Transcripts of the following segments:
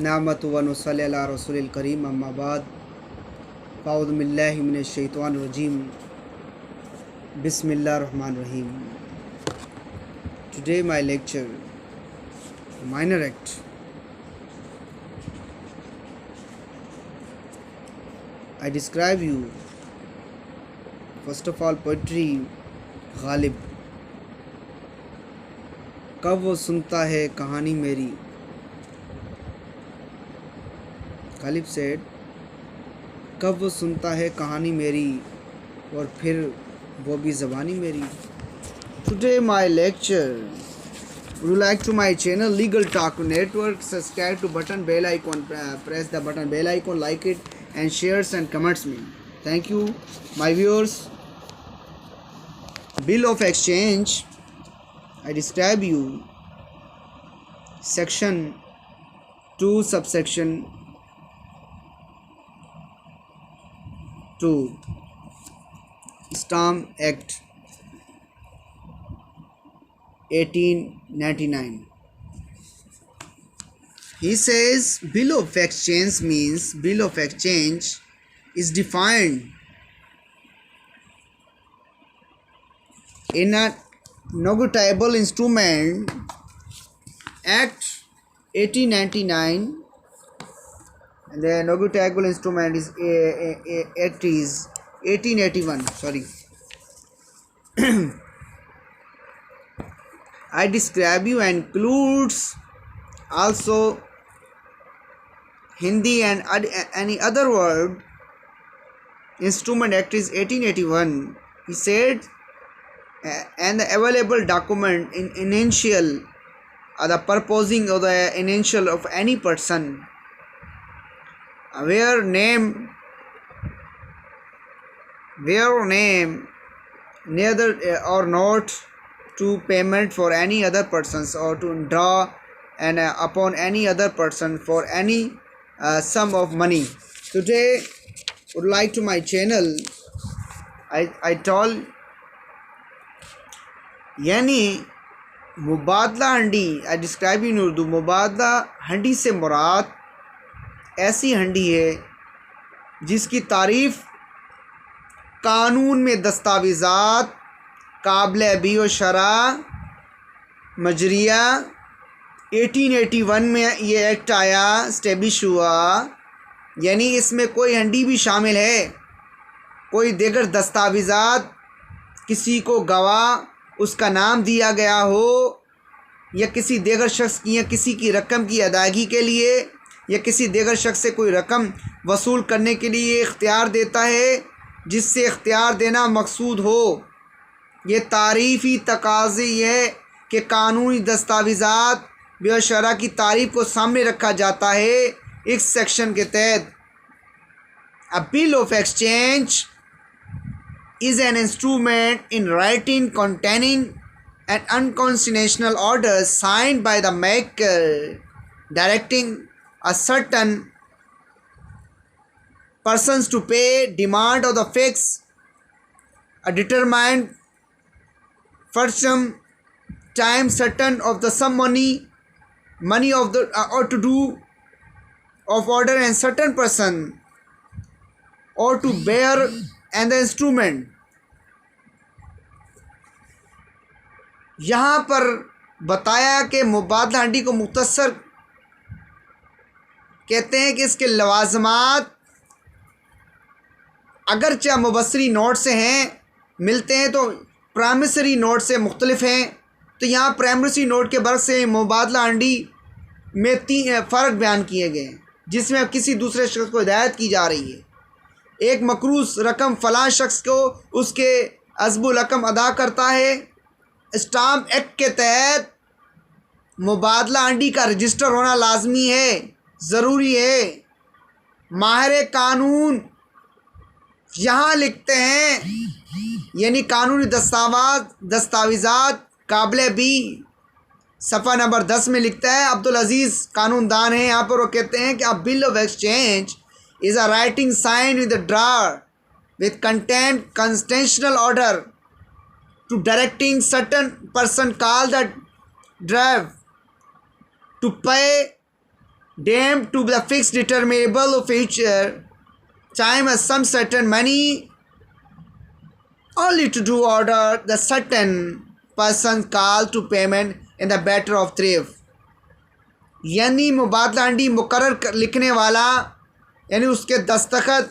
नामत व नुसल्ली अला रसूलिल करीम अम्मा बाद फ़ाऊज़ु बिल्लाहि मिनश शैतानिर रजीम बिस्मिल्लाहिर रहमानिर रहीम। Today my lecture, Minor Act. I describe you first of all poetry Ghalib. कब वो सुनता है कहानी मेरी, गालिब सेड, कब वो सुनता है कहानी मेरी और फिर वो भी ज़बानी मेरी। Today my lecture. Would you like to my channel Legal Talk Network? Subscribe to button bell icon. Press the button bell icon, like it, and shares and comments me. Thank you, my viewers. Bill of Exchange. I describe you. Section 2, subsection 2. Stamp Act 1899. He says bill of exchange means bill of exchange is defined in a negotiable instrument Act 1899, and the negotiable instrument is Act is 1881. Sorry. I describe you includes also Hindi and any other word. Instrument Act is 1881. He said, and the available document in initial the purposing of the initial of any person where name neither or not to payment for any other persons or to draw and upon any other person for any sum of money. Today would like to my channel I told यानी मुबादला हंडी। आई describe in Urdu. मुबादला हंडी से मुराद ऐसी हंडी है जिसकी तारीफ़ कानून में दस्तावेज़ात काबिल BO शरा मजरिया 1881 में ये एक्ट आया, स्टेब्लिश हुआ। यानी इसमें कोई हंडी भी शामिल है, कोई दीगर दस्तावेज़ात, किसी को गवाह उसका नाम दिया गया हो या किसी दीगर शख्स की या किसी की रकम की अदायगी के लिए या किसी दीगर शख्स से कोई रकम वसूल करने के लिए इख्तियार देता है, जिससे इख्तियार देना मकसूद हो। ये तारीफ़ी तकाज़ी है कि कानूनी दस्तावेज़ात बेशरा की तारीफ़ को सामने रखा जाता है इस सेक्शन के तहत। अ bill of exchange is an instrument in writing containing an unconstitutional order signed by the maker directing a certain persons to pay demand of the fix a determined first sum time certain of the sum money of the or to do of order and certain person or to bear and the instrument। यहाँ पर बताया कि मुबादला हंडी को मुख्तसर कहते हैं कि इसके लवाजमात अगरचे मुबसरी नोट से हैं, मिलते हैं तो प्राइमरी नोट से मुख्तलिफ हैं। तो यहाँ प्राइमरी नोट के बरस से मुबादला हंडी में 3 फ़र्क बयान किए गए हैं, जिसमें किसी दूसरे शख्स को हिदायत की जा रही है। एक मकरूज रकम फ़लाँ शख्स को उसके अज़बुल रकम अदा करता है। स्टाम्प एक्ट के तहत मुबादला हंडी का रजिस्टर होना लाजमी है, ज़रूरी है। माहिर कानून यहाँ लिखते हैं, यानी कानूनी दस्तावेज़ात काबिल बी सफ़ा नंबर 10 में लिखता है। अब्दुल अज़ीज़ कानूनदान हैं, यहाँ पर वो कहते हैं कि अ bill of exchange is a writing signed with a drawer with content constitutional order to directing certain person called the draft to pay deemed to be the fixed determinable future time as some certain money only to do order the certain person call to payment in the matter of thrift। यानी मुबादला अंडी मुकर्रर लिखने वाला यानी उसके दस्तखत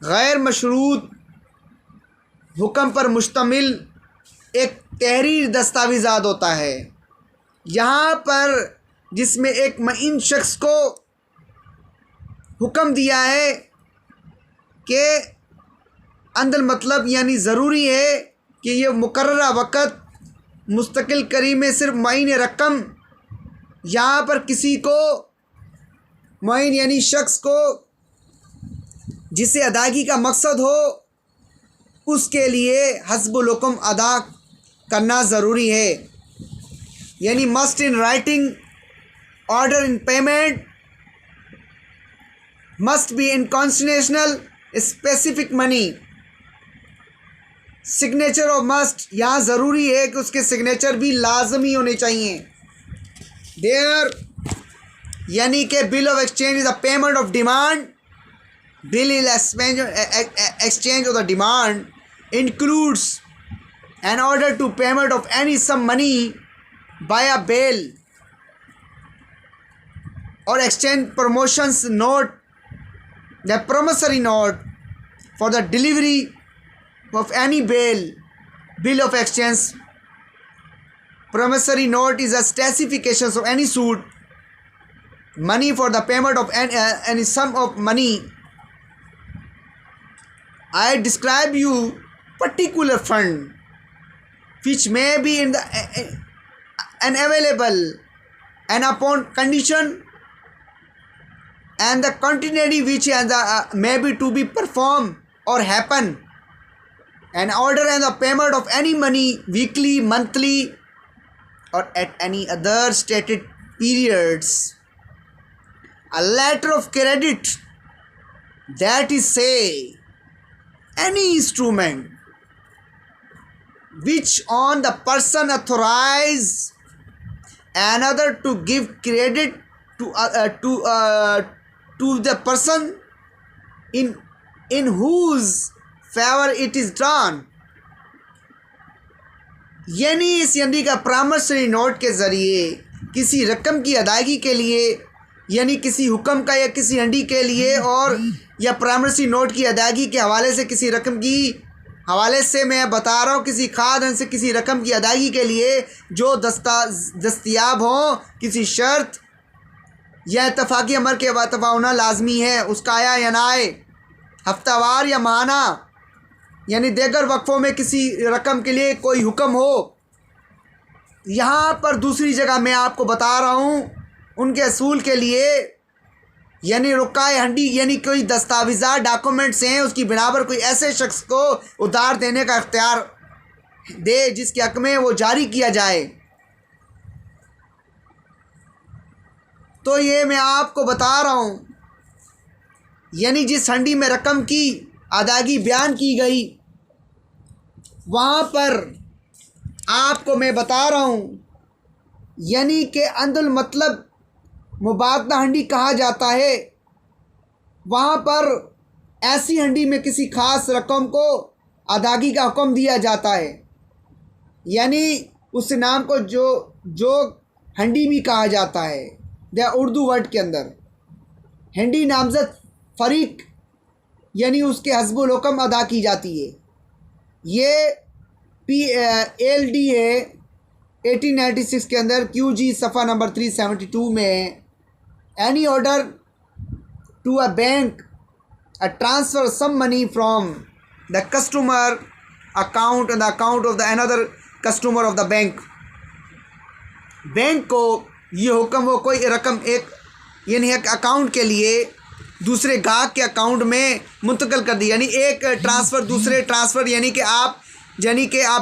गैर मशरूत हुक्म पर मुश्तमिल एक तहरीर दस्तावेज़ात होता है। यहाँ पर जिसमें एक मईन शख्स को हुक्म दिया है कि अंदर मतलब यानी ज़रूरी है कि ये मुकर्ररा वक़्त मुस्तकिल करी में सिर्फ मईन रकम यहाँ पर किसी को मईन यानी शख्स को जिसे अदायगी का मकसद हो उसके लिए हस्बुल हुक्म अदा करना ज़रूरी है। यानी must in writing order in payment must be in constitutional specific money. Signature of must यहाँ ज़रूरी है कि उसके सिग्नेचर भी लाजमी होने चाहिए। देयर यानी कि bill of exchange is a payment of demand. Bill is exchange of the demand includes an order to payment of any sum money by a bail or exchange promotions note, the promissory note for the delivery of any bill of exchange। Promissory note is a specification of any suit money for the payment of any sum of money। I describe you particular fund which may be in the unavailable and upon condition and the continuity which may be to be performed or happen, an order and the payment of any money weekly, monthly or at any other stated periods, a letter of credit, that is say any instrument which on the person authorize another to give credit to the person in whose favor it is drawn। यानी इस यंदी का प्रामर्शरी note के ज़रिए किसी रकम की अदायगी के लिए यानी किसी हुक्म का या किसी हंडी के लिए और या प्रामर्सी नोट की अदायगी के हवाले से किसी रकम की हवाले से मैं बता रहा हूँ किसी खादन से किसी रकम की अदायगी के लिए जो दस्तयाब हो किसी शर्त या इत्तफाकी अमर के वातफा होना लाजमी है उसका आया या ना आए, हफ्तावार या माहाना यानी देगर वक्फ़ों में किसी रकम के लिए कोई हुक्म हो। यहाँ पर दूसरी जगह मैं आपको बता रहा हूँ उनके असूल के लिए यानी रुकाए हंडी यानी कोई दस्तावेज़ात डॉक्यूमेंट्स हैं उसकी बिना पर कोई ऐसे शख्स को उधार देने का इख्तियार दे जिसके हक़ में वो जारी किया जाए। तो ये मैं आपको बता रहा हूँ यानी जिस हंडी में रकम की अदायगी बयान की गई वहाँ पर आपको मैं बता रहा हूँ यानी कि अंदुल मतलब मुबादला हंडी कहा जाता है। वहाँ पर ऐसी हंडी में किसी ख़ास रकम को अदायगी का हुक्म दिया जाता है यानी उस नाम को जो हंडी भी कहा जाता है। द उर्दू वर्ड के अंदर हंडी नामज़द फ़रीक यानी उसके हस्बुल हुक्म अदा की जाती है। ये PLD है 1896 के अंदर QG सफ़ा नंबर 372 में any order to a bank a transfer some money from the customer account and the account of the another customer of the bank। Bank को ये हुक्म हो कोई रकम एक यानी एक अकाउंट के लिए दूसरे गाहक के अकाउंट में मुंतकिल कर दी यानी एक ट्रांसफ़र दूसरे ट्रांसफ़र यानी कि आप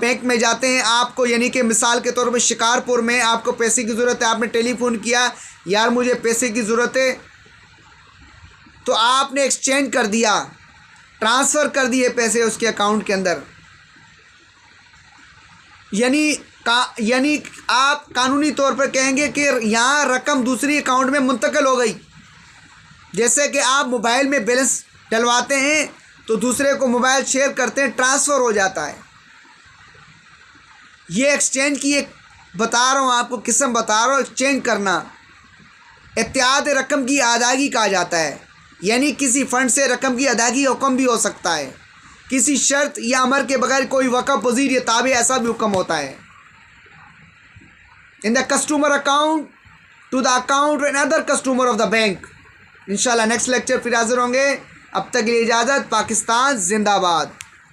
बैंक में जाते हैं आपको यानी कि मिसाल के तौर पर शिकारपुर में आपको पैसे की ज़रूरत है आपने टेलीफ़ोन किया यार मुझे पैसे की ज़रूरत है तो आपने एक्सचेंज कर दिया ट्रांसफ़र कर दिए पैसे उसके अकाउंट के अंदर यानी आप कानूनी तौर पर कहेंगे कि यहाँ रकम दूसरी अकाउंट में मुंतकिल हो गई। जैसे कि आप मोबाइल में बैलेंस डलवाते हैं तो दूसरे को मोबाइल शेयर करते हैं, ट्रांसफ़र हो जाता है। ये एक्सचेंज की एक बता रहा हूँ आपको, किस्म बता रहा हूँ। एक्सचेंज करना एहतियात रकम की अदायगी कहा जाता है, यानी किसी फ़ंड से रकम की अदायगी हुक्म भी हो सकता है। किसी शर्त या अमर के बगैर कोई वक़्फ़ वज़ीर या ताबे ऐसा भी हुक्म होता है। In the customer account to the account and other customer of the bank. इंशाल्लाह नेक्स्ट लेक्चर फिर हाज़िर होंगे। अब तक के लिए इजाज़त। पाकिस्तान जिंदाबाद।